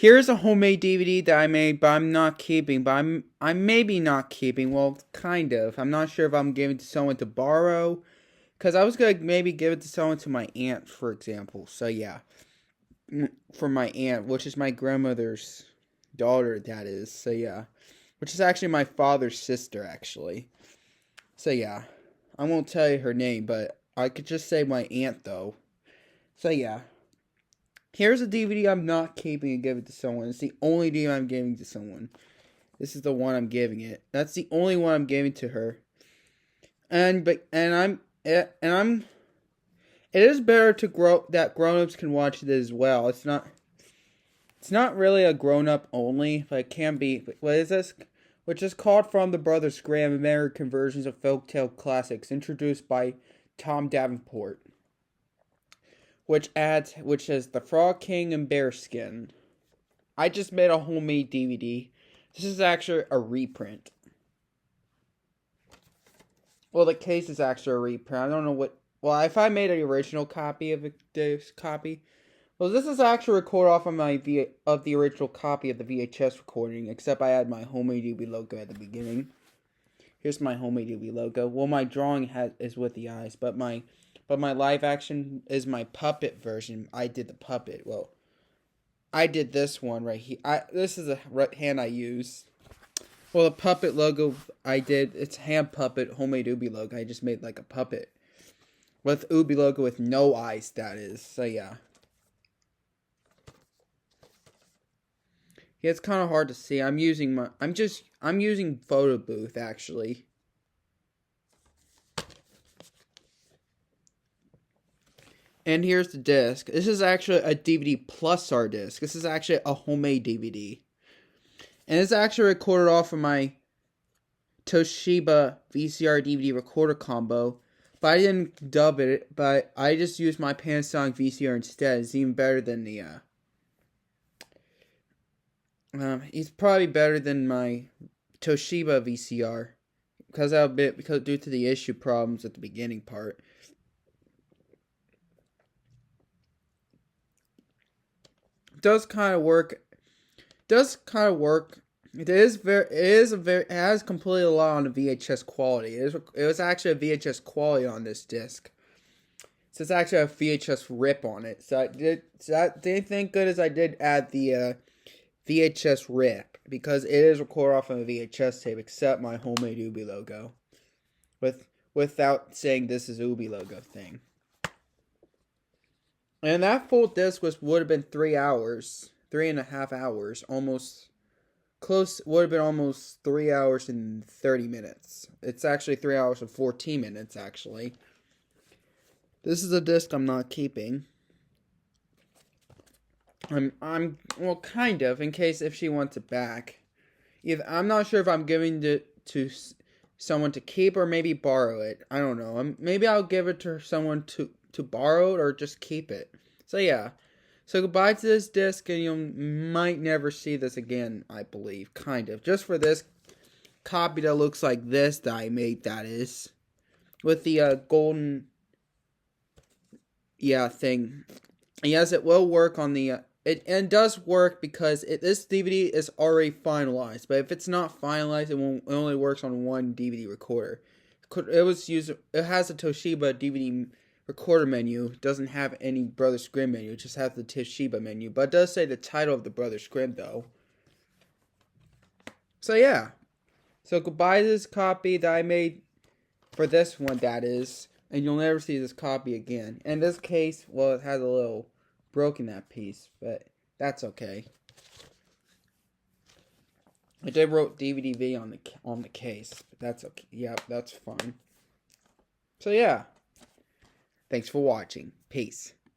Here's a homemade DVD that I made, but I'm not keeping. But I'm maybe not keeping. Well, kind of. I'm not sure if I'm giving it to someone to borrow, because I was gonna maybe give it to someone, to my aunt, for example. So yeah, for my aunt, which is my grandmother's daughter. That is. So yeah, which is actually my father's sister, actually. So yeah, I won't tell you her name, but I could just say my aunt though. So yeah. Here's a DVD I'm not keeping and giving to someone. It's the only DVD I'm giving to someone. This is the one I'm giving it. That's the only one I'm giving to her. And I'm it is better to grow that grown-ups can watch it as well. It's not really a grown-up only, but it can be. What is this? Which is called From the Brothers Grimm, American versions of folktale classics, introduced by Tom Davenport. Which is The Frog King and Bearskin. I just made a homemade DVD. This is actually a reprint. Well, the case is actually a reprint. I don't know what. Well, if I made an original copy of this copy, well, this is actually recorded off of the original copy of the VHS recording. Except I had my homemade DVD logo at the beginning. Here's my homemade DVD logo. Well, my drawing is with the eyes, but my live action is my puppet version. I did the puppet. Well, I did this one right here. This is a hand I use. Well, the puppet logo I did, it's hand puppet, homemade Ubi logo. I just made like a puppet. With Ubi logo with no eyes, that is. So yeah. Yeah, it's kind of hard to see. I'm using Photo Booth actually. And here's the disc. This is actually a DVD plus our disc. This is actually a homemade DVD. And it's actually recorded off of my Toshiba VCR DVD recorder combo. But I didn't dub it, but I just used my Panasonic VCR instead. It's even better than the it's probably better than my Toshiba VCR. Because due to the issue problems at the beginning part. Does kind of work. It has completely a lot on the VHS quality. It was actually a VHS quality on this disc. So it's actually a VHS rip on it. So I didn't think good as I did add the VHS rip, because it is recorded off of a VHS tape, except my homemade Ubi logo, without saying this is Ubi logo thing. And that full disc would have been 3.5 hours, almost close. Would have been almost 3 hours and 30 minutes. It's actually 3 hours and 14 minutes actually. This is a disc I'm not keeping. Well, kind of, in case if she wants it back. I'm not sure if I'm giving it to someone to keep or maybe borrow it. I don't know. Maybe I'll give it to someone to borrow it or just keep it. So yeah. So goodbye to this disc, and you might never see this again, I believe. Kind of. Just for this copy that looks like this that I made, that is. With the golden thing. Yes, it will work on the it does work because this DVD is already finalized. But if it's not finalized, it only works on one DVD recorder. It has a Toshiba DVD recorder menu. It doesn't have any Brothers Grimm menu. It just has the Toshiba menu. But it does say the title of the Brothers Grimm though. So yeah. So goodbye to this copy that I made for this one, that is. And you'll never see this copy again. In this case, well, it has a little broken that piece, but that's okay. I did wrote DVD on the case, but that's okay. Yeah, that's fine. So yeah, thanks for watching. Peace.